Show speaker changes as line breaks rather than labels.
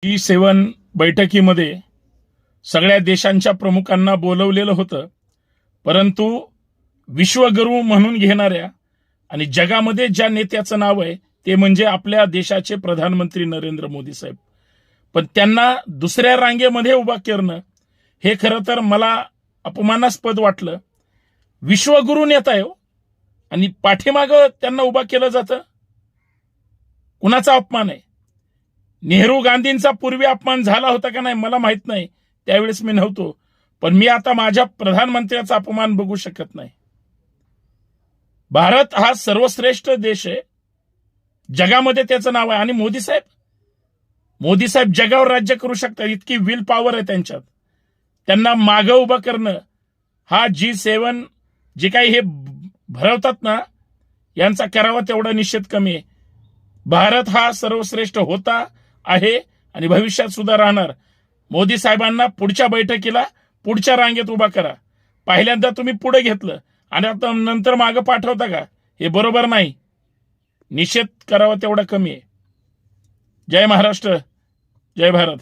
G7 बैठकीमध्ये सगळ्या देशांच्या प्रमुखांना बोलवलेलं होतं, परंतु विश्वगुरू म्हणून घेणाऱ्या आणि जगामध्ये ज्या नेत्याचं नाव आहे ते म्हणजे आपल्या देशाचे प्रधानमंत्री नरेंद्र मोदी साहेब. पण त्यांना दुसऱ्या रांगेमध्ये उभा करणं हे खरं तर मला अपमानास्पद वाटलं. विश्वगुरू नेता आहे आणि पाठीमागं त्यांना उभा केलं जातं. कुणाचा अपमान आहे? नेहरू गांधींचा पूर्वी अपमान झाला होता का नाही मला माहित नाही, त्यावेळेस मी नव्हतो. पण मी आता माझ्या प्रधानमंत्र्याचा अपमान बघू शकत नाही. भारत हा सर्वश्रेष्ठ देश आहे, जगामध्ये त्याचं नाव आहे. आणि मोदी साहेब जगावर राज्य करू शकतात, इतकी विल पॉवर आहे त्यांच्यात. त्यांना मागं उभं करणं हा G7 जे काही हे भरवतात ना, यांचा करावा तेवढा निषेध कमी आहे. भारत हा सर्वश्रेष्ठ होता, आहे आणि भविष्यात सुद्धा राहणार. मोदी साहेबांना पुढच्या बैठकीला पुढच्या रांगेत उभा करा. पहिल्यांदा तुम्ही पुढे घेतलं आणि आता नंतर मागं पाठवता का? हे बरोबर नाही. निषेध करावा तेवढा कमी आहे. जय महाराष्ट्र, जय भारत.